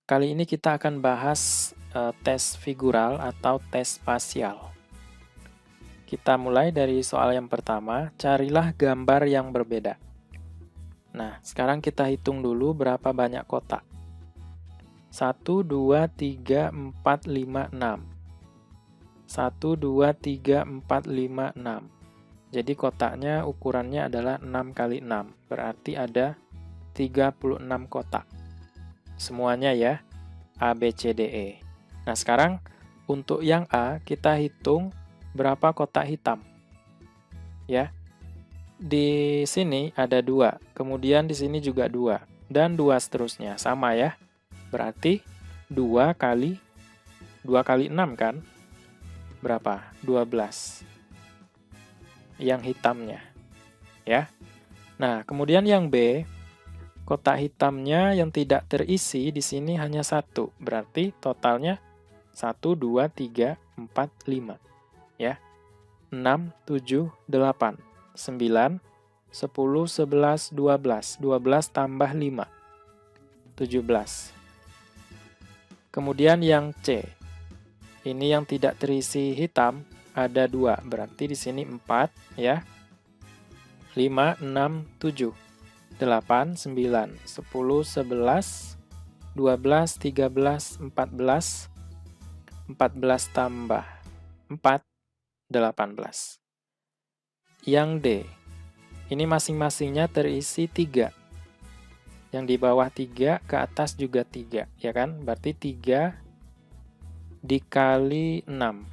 Kali ini kita akan bahas tes figural atau tes spasial. Kita mulai dari soal yang pertama, carilah gambar yang berbeda. Nah, sekarang kita hitung dulu berapa banyak kotak. 1, 2, 3, 4, 5, 6. 1, 2, 3, 4, 5, 6. Jadi kotaknya ukurannya adalah 6 kali 6. Berarti ada 36 kotak. Semuanya ya, A, B, C, D, E. Nah, sekarang untuk yang A, kita hitung berapa kotak hitam. Ya, di sini ada 2, kemudian di sini juga 2, dan 2 seterusnya. Sama ya, berarti 2 kali 6 kan? Berapa? 12. Yang hitamnya. Ya. Nah, kemudian yang B, kotak hitamnya yang tidak terisi di sini hanya 1. Berarti totalnya 1, 2, 3, 4, 5. Ya. 6, 7, 8, 9, 10, 11, 12. 12 tambah 5. 17. Kemudian yang C. Ini yang tidak terisi hitam ada 2. Berarti di sini 4 ya. 5, 6, 7. 8, 9, 10, 11, 12, 13, 14, 14 tambah 4, 18. Yang D, ini masing-masingnya terisi 3. Yang di bawah 3, ke atas juga 3, ya kan? Berarti 3 dikali 6,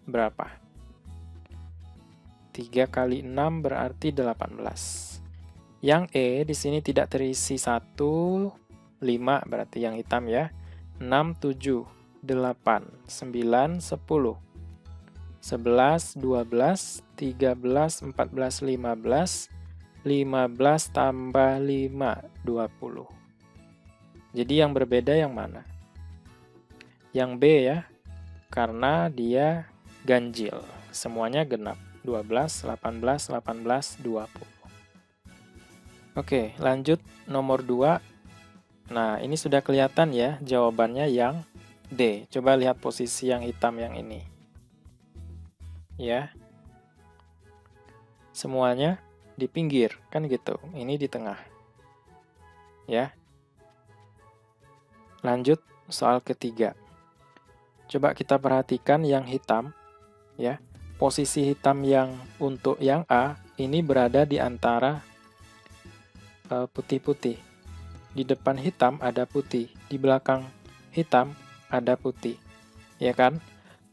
berapa? 3 kali 6 berarti 18. Yang E di sini tidak terisi 1, 5 berarti yang hitam ya. 6, 7, 8, 9, 10, 11, 12, 13, 14, 15, 15 tambah 5, 20. Jadi yang berbeda yang mana? Yang B ya, karena dia ganjil. Semuanya genap. 12, 18, 18, 20. Oke, lanjut nomor 2. Nah, ini sudah kelihatan ya jawabannya yang D. Coba lihat posisi yang hitam yang ini. Ya. Semuanya di pinggir, kan gitu. Ini di tengah. Ya. Lanjut soal ketiga. Coba kita perhatikan yang hitam. Ya. Posisi hitam yang untuk yang A ini berada di antara putih-putih. Di depan hitam ada putih, di belakang hitam ada putih. Ya kan?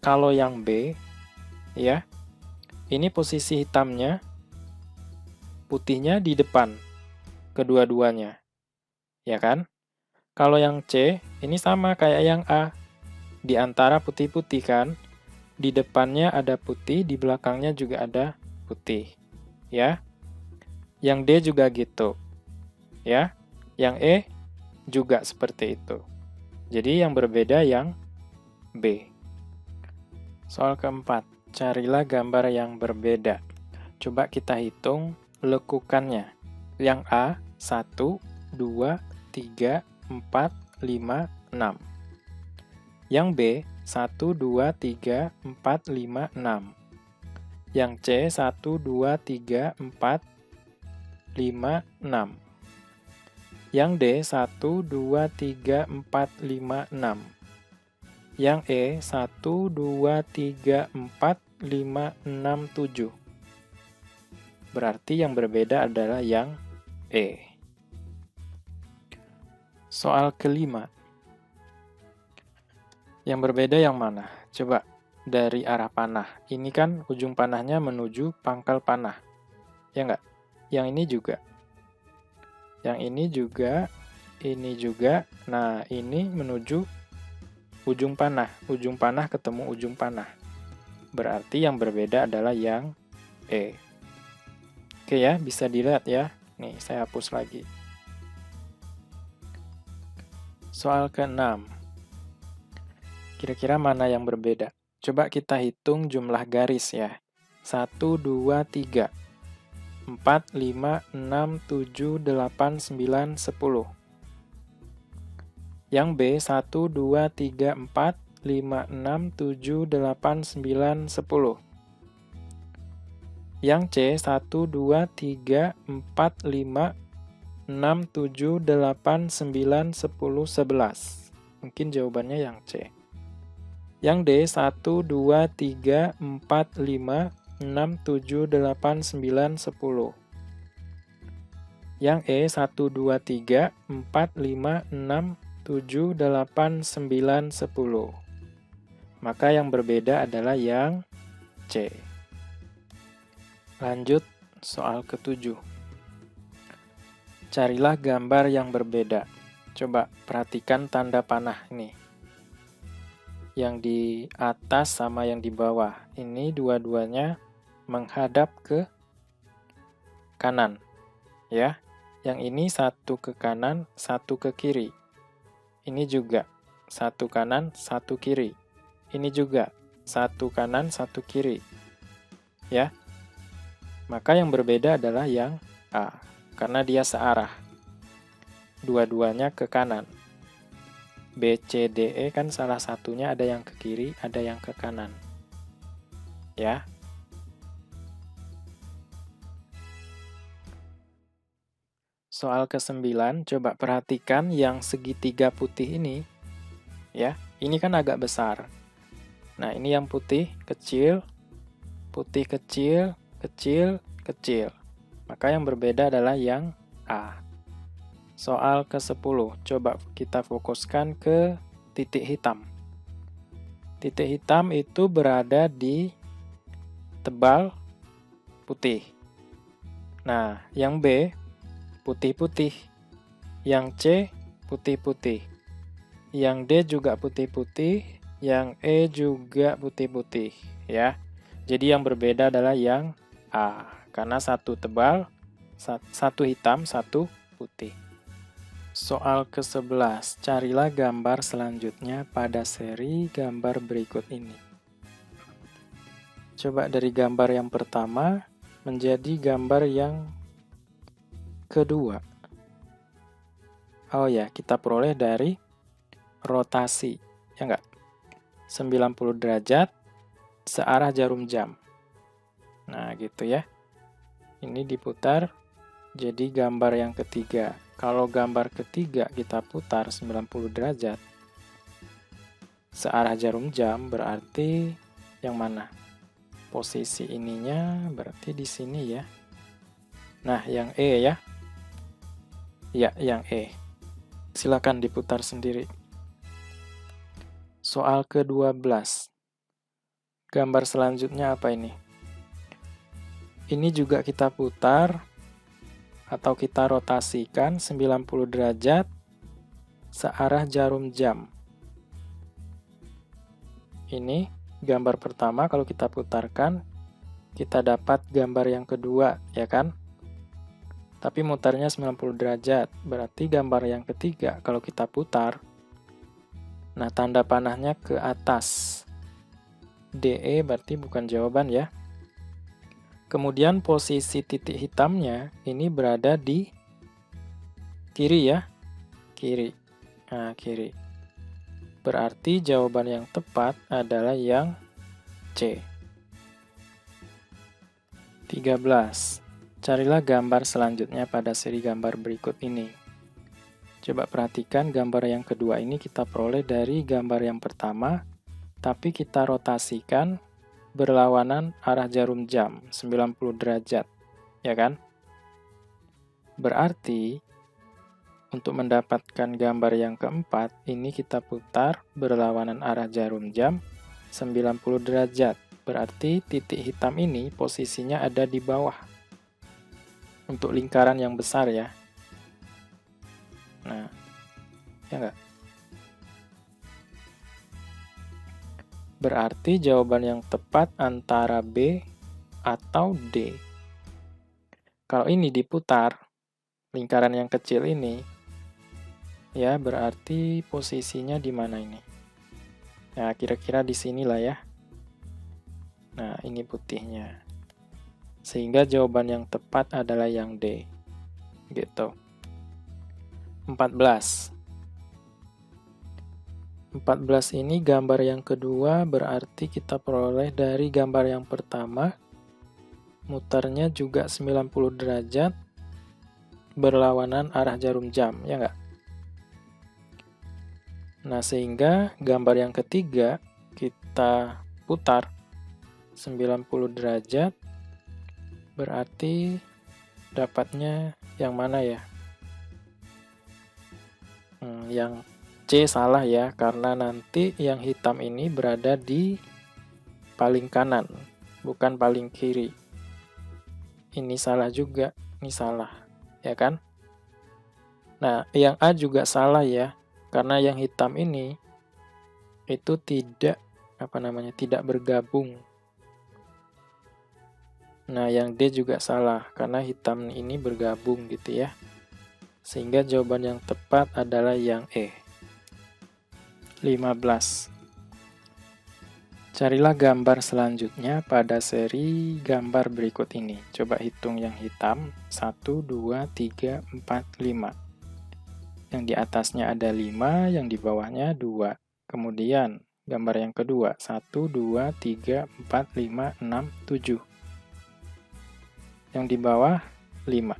Kalau yang B, ya, ini posisi hitamnya, putihnya di depan, kedua-duanya. Ya kan? Kalau yang C, ini sama kayak yang A. Di antara putih-putih kan? Di depannya ada putih, di belakangnya juga ada putih. Ya? Yang D juga gitu. Ya? Yang E juga seperti itu. Jadi yang berbeda yang B. Soal keempat, carilah gambar yang berbeda. Coba kita hitung lekukannya. Yang A, 1, 2, 3, 4, 5, 6. Yang B, 1, 2, 3, 4, 5, 6. Yang C, 1, 2, 3, 4, 5, 6. Yang D, 1, 2, 3, 4, 5, 6. Yang E, 1, 2, 3, 4, 5, 6, 7. Berarti yang berbeda adalah yang E. Soal kelima. Yang berbeda yang mana? Coba dari arah panah. Ini kan ujung panahnya menuju pangkal panah. Ya enggak? Yang ini juga. Yang ini juga. Ini juga. Nah, ini menuju ujung panah. Ujung panah ketemu ujung panah. Berarti yang berbeda adalah yang E. Oke ya, bisa dilihat ya. Nih, saya hapus lagi. Soal ke-6. Kira-kira mana yang berbeda? Coba kita hitung jumlah garis ya. 1, 2, 3. 4, 5, 6, 7, 8, 9, 10. Yang B 1, 2, 3, 4, 5, 6, 7, 8, 9, 10. Yang C 1, 2, 3, 4, 5, 6, 7, 8, 9, 10, 11. Mungkin jawabannya yang C. Yang D 1, 2, 3, 4, 5, 6, 7, 8, 9, 10. Yang E 1, 2, 3, 4, 5, 6, 7, 8, 9, 10. Maka yang berbeda adalah yang C. Lanjut soal ke-7. Carilah gambar yang berbeda. Coba perhatikan tanda panah ini. Yang di atas sama yang di bawah. Ini dua-duanya menghadap ke kanan. Ya. Yang ini satu ke kanan, satu ke kiri. Ini juga satu kanan, satu kiri. Ini juga satu kanan, satu kiri. Ya. Maka yang berbeda adalah yang A, karena dia searah. Dua-duanya ke kanan. B, C, D, E kan salah satunya ada yang ke kiri, ada yang ke kanan. Ya. Soal ke-9, coba perhatikan yang segitiga putih ini. Ya, ini kan agak besar. Nah, ini yang putih kecil, kecil, kecil. Maka yang berbeda adalah yang A. Soal ke-10, coba kita fokuskan ke titik hitam. Titik hitam itu berada di tebal putih. Nah, yang B putih-putih. Yang C putih-putih. Yang D juga putih-putih. Yang E juga putih-putih. Ya. Jadi yang berbeda adalah yang A. Karena satu tebal, satu hitam, satu putih. Soal ke-11. Carilah gambar selanjutnya pada seri gambar berikut ini. Coba dari gambar yang pertama menjadi gambar yang kedua. Oh ya, kita peroleh dari rotasi. Ya enggak? 90 derajat searah jarum jam. Nah, gitu ya. Ini diputar jadi gambar yang ketiga. Kalau gambar ketiga kita putar 90 derajat searah jarum jam berarti yang mana? Posisi ininya berarti di sini ya. Nah, yang E ya. Ya, yang E. Silakan diputar sendiri. Soal ke-12. Gambar selanjutnya apa ini? Ini juga kita putar atau kita rotasikan 90 derajat searah jarum jam. Ini gambar pertama, kalau kita putarkan, kita dapat gambar yang kedua, ya kan? Tapi mutarnya 90 derajat, berarti gambar yang ketiga kalau kita putar, nah tanda panahnya ke atas. DE berarti bukan jawaban ya. Kemudian posisi titik hitamnya ini berada di kiri ya. Kiri. Nah, kiri. Berarti jawaban yang tepat adalah yang C. 13. Carilah gambar selanjutnya pada seri gambar berikut ini. Coba perhatikan gambar yang kedua ini kita peroleh dari gambar yang pertama, tapi kita rotasikan berlawanan arah jarum jam, 90 derajat, ya kan? Berarti, untuk mendapatkan gambar yang keempat, ini kita putar berlawanan arah jarum jam, 90 derajat. Berarti titik hitam ini posisinya ada di bawah. Untuk lingkaran yang besar ya. Nah, ya enggak? Berarti jawaban yang tepat antara B atau D. Kalau ini diputar, lingkaran yang kecil ini, ya berarti posisinya di mana ini? Nah, kira-kira di sinilah ya. Nah, ini putihnya. Sehingga jawaban yang tepat adalah yang D. Gitu. 14. 14 ini gambar yang kedua, berarti kita peroleh dari gambar yang pertama, mutarnya juga 90 derajat, berlawanan arah jarum jam, ya nggak? Nah, sehingga gambar yang ketiga kita putar 90 derajat, berarti dapatnya yang mana ya? Yang C salah ya, karena nanti yang hitam ini berada di paling kanan, bukan paling kiri. Ini salah juga, ini salah, ya kan? Nah, yang A juga salah ya, karena yang hitam ini itu tidak tidak bergabung. Nah, yang D juga salah, karena hitam ini bergabung gitu ya. Sehingga jawaban yang tepat adalah yang E. 15. Carilah gambar selanjutnya pada seri gambar berikut ini. Coba hitung yang hitam. 1, 2, 3, 4, 5. Yang di atasnya ada 5, yang di bawahnya 2. Kemudian, gambar yang kedua. 1, 2, 3, 4, 5, 6, 7. Yang di bawah 5.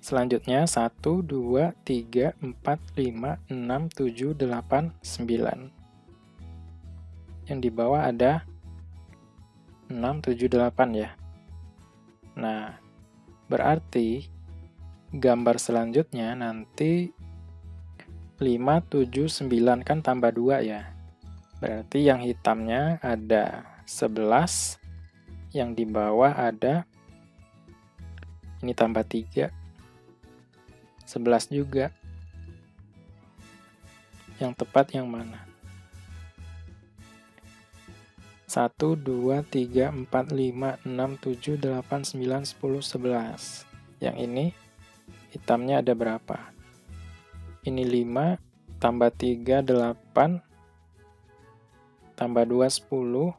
Selanjutnya 1, 2, 3, 4, 5, 6, 7, 8, 9. Yang di bawah ada 6, 7, 8 ya. Nah, berarti gambar selanjutnya nanti 5, 7, 9 kan tambah 2 ya. Berarti yang hitamnya ada 11, yang di bawah ada, ini tambah 3, 11 juga. Yang tepat yang mana? 1, 2, 3, 4, 5, 6, 7, 8, 9, 10, 11. Yang ini hitamnya ada berapa? Ini 5, tambah 3, 8, tambah 2, 10,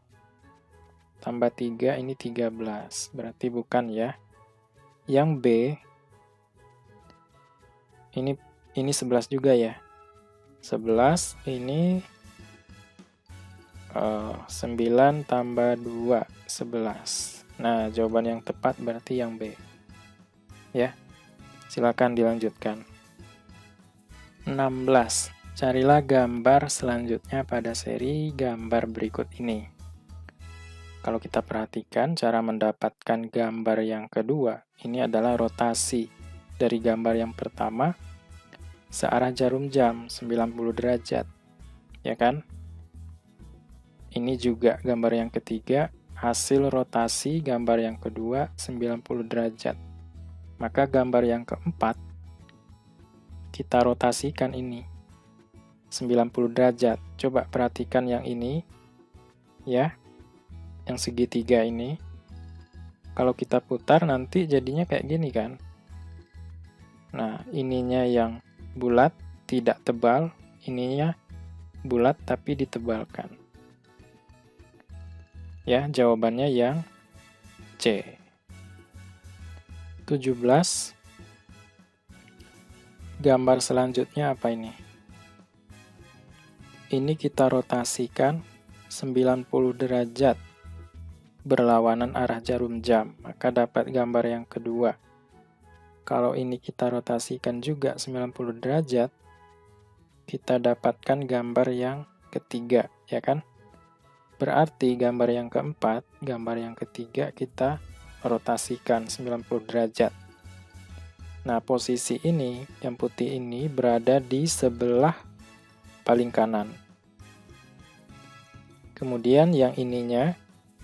tambah 3, ini 13. Berarti bukan ya. Yang B, ini 11 juga ya. 11, ini 9 tambah 2, 11. Nah, jawaban yang tepat berarti yang B. Ya, silakan dilanjutkan. 16. Carilah gambar selanjutnya pada seri gambar berikut ini. Kalau kita perhatikan, cara mendapatkan gambar yang kedua, ini adalah rotasi dari gambar yang pertama searah jarum jam 90 derajat, ya kan? Ini juga gambar yang ketiga, hasil rotasi gambar yang kedua 90 derajat. Maka gambar yang keempat, kita rotasikan ini 90 derajat. Coba perhatikan yang ini, ya, yang segitiga ini. Kalau kita putar nanti jadinya kayak gini kan. Nah, ininya yang bulat, tidak tebal. Ininya bulat tapi ditebalkan. Ya, jawabannya yang C. 17. Gambar selanjutnya apa ini? Ini kita rotasikan 90 derajat berlawanan arah jarum jam, maka dapat gambar yang kedua. Kalau ini kita rotasikan juga 90 derajat, kita dapatkan gambar yang ketiga, ya kan? Berarti gambar yang keempat, gambar yang ketiga kita rotasikan 90 derajat. Nah, posisi ini, yang putih ini berada di sebelah paling kanan. Kemudian yang ininya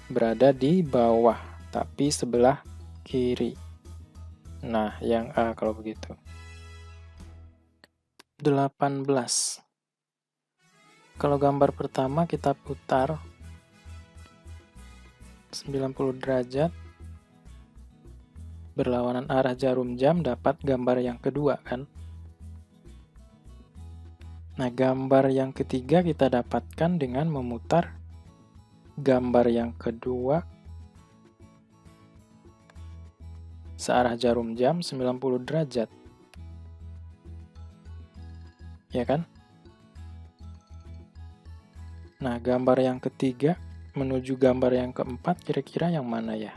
berada di bawah, tapi sebelah kiri. Nah, yang A kalau begitu. 18. Kalau gambar pertama kita putar 90 derajat berlawanan arah jarum jam, dapat gambar yang kedua kan. Nah, gambar yang ketiga kita dapatkan dengan memutar gambar yang kedua searah jarum jam 90 derajat. Ya kan? Nah, gambar yang ketiga menuju gambar yang keempat kira-kira yang mana ya?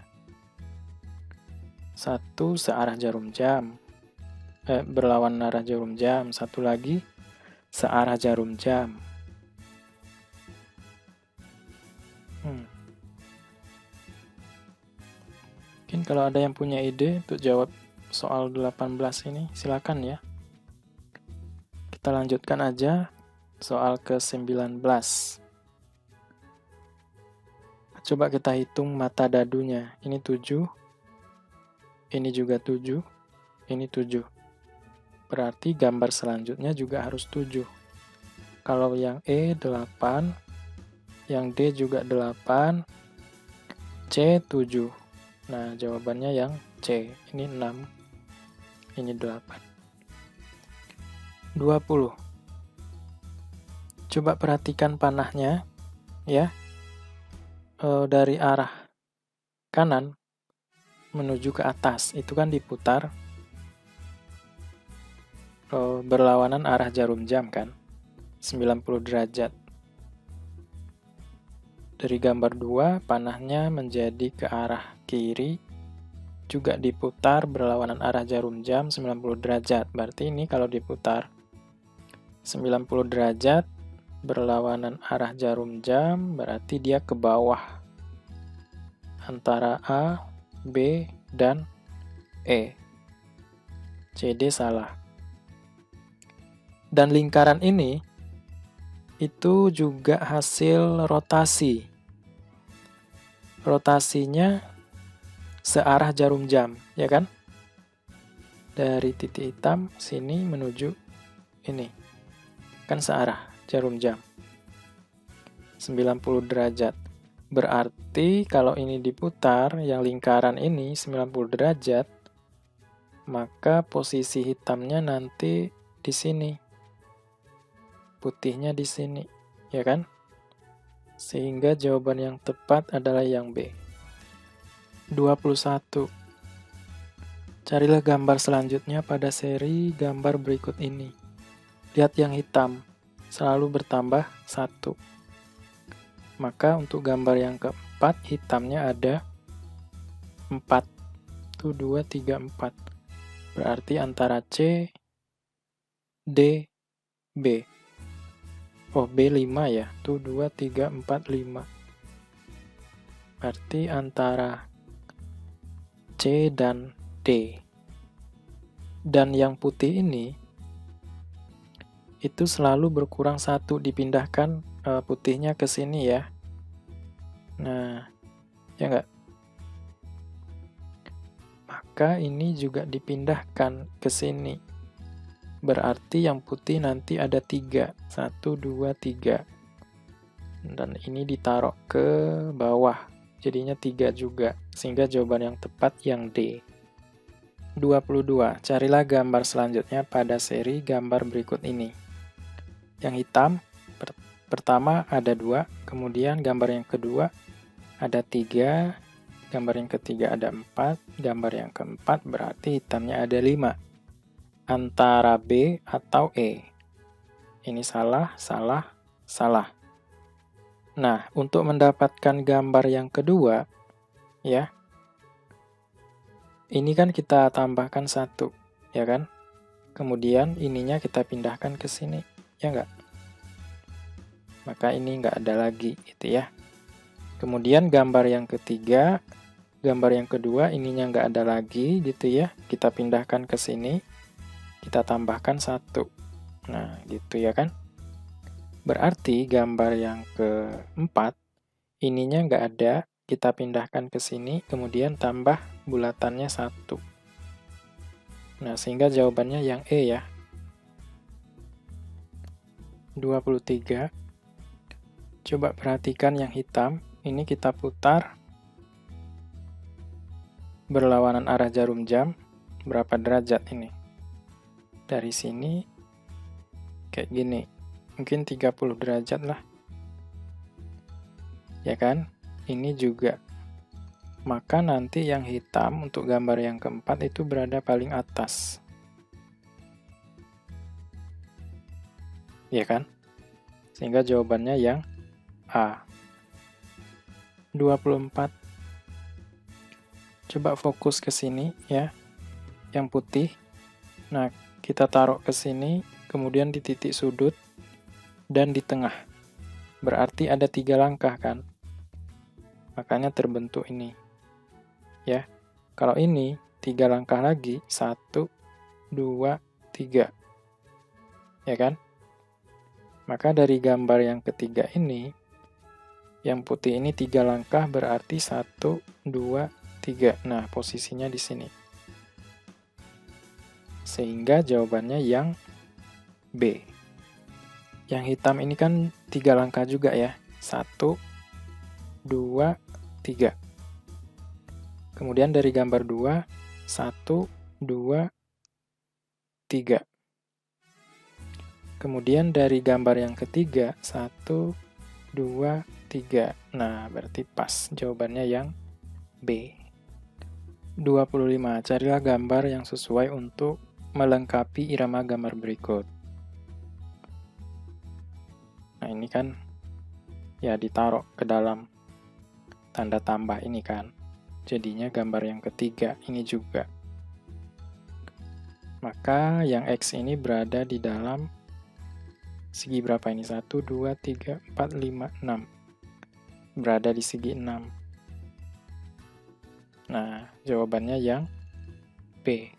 Satu searah jarum jam, berlawan arah jarum jam. Satu lagi searah jarum jam. Mungkin kalau ada yang punya ide untuk jawab soal 18 ini, silakan ya. Kita lanjutkan aja soal ke-19. Coba kita hitung mata dadunya. Ini 7, ini juga 7, ini 7. Berarti gambar selanjutnya juga harus 7. Kalau yang E 8, yang D juga 8, C 7. Nah, jawabannya yang C. Ini 6, ini 8. 20. Coba perhatikan panahnya, ya. Dari arah kanan menuju ke atas, itu kan diputar berlawanan arah jarum jam kan, 90 derajat. Dari gambar 2, panahnya menjadi ke arah kiri, juga diputar berlawanan arah jarum jam 90 derajat. Berarti ini kalau diputar 90 derajat berlawanan arah jarum jam, berarti dia ke bawah antara A, B, dan E. CD salah. Dan lingkaran ini itu juga hasil rotasi. Rotasinya searah jarum jam, ya kan? Dari titik hitam sini menuju ini. Kan searah jarum jam. 90 derajat. Berarti kalau ini diputar, yang lingkaran ini 90 derajat, maka posisi hitamnya nanti di sini. Putihnya di sini, ya kan? Sehingga jawaban yang tepat adalah yang B. 21. Carilah gambar selanjutnya pada seri gambar berikut ini. Lihat yang hitam, selalu bertambah 1. Maka untuk gambar yang keempat, hitamnya ada 4. 1, 2, 3, 4. Berarti antara C, D, B. Oh, B 5 ya. 1, 2, 3, 4, 5. Berarti antara C dan D. Dan yang putih ini, itu selalu berkurang 1, dipindahkan putihnya ke sini ya. Nah, ya enggak? Maka ini juga dipindahkan ke sini. Berarti yang putih nanti ada 3. 1, 2, 3. Dan ini ditaruh ke bawah. Jadinya 3 juga. Sehingga jawaban yang tepat yang D. 22. Carilah gambar selanjutnya pada seri gambar berikut ini. Yang hitam, pertama ada 2, kemudian gambar yang kedua ada 3, gambar yang ketiga ada 4, gambar yang keempat berarti hitamnya ada 5. Antara B atau E. Ini salah, salah, salah. Nah, untuk mendapatkan gambar yang kedua, ya, ini kan kita tambahkan 1, ya kan? Kemudian ininya kita pindahkan ke sini. Ya enggak? Maka ini enggak ada lagi gitu ya. Kemudian gambar yang ketiga, gambar yang kedua ininya enggak ada lagi gitu ya. Kita pindahkan ke sini, kita tambahkan 1. Nah gitu ya kan. Berarti gambar yang keempat, ininya enggak ada, kita pindahkan ke sini, kemudian tambah bulatannya 1. Nah sehingga jawabannya yang E ya. 23. Coba perhatikan yang hitam, ini kita putar berlawanan arah jarum jam, berapa derajat ini? Dari sini kayak gini, mungkin 30 derajat lah. Ya kan? Ini juga. Maka nanti yang hitam untuk gambar yang keempat itu berada paling atas. Ya kan? Sehingga jawabannya yang A. 24. Coba fokus ke sini ya, yang putih. Nah, kita taruh ke sini, kemudian di titik sudut, dan di tengah. Berarti ada 3 langkah kan? Makanya terbentuk ini. Ya, kalau ini 3 langkah lagi, 1, 2, 3. Ya kan? Maka dari gambar yang ketiga ini, yang putih ini 3 langkah berarti 1, 2, 3. Nah, posisinya di sini. Sehingga jawabannya yang B. Yang hitam ini kan 3 langkah juga ya. 1, 2, 3. Kemudian dari gambar 2, 1, 2, 3. Kemudian dari gambar yang ketiga, 1, 2, 3. Nah, berarti pas. Jawabannya yang B. 25. Carilah gambar yang sesuai untuk melengkapi irama gambar berikut. Nah, ini kan ya ditaruh ke dalam tanda tambah ini kan. Jadinya gambar yang ketiga ini juga. Maka yang X ini berada di dalam segi berapa ini? 1, 2, 3, 4, 5, 6. Berada di segi 6. Nah, jawabannya yang B.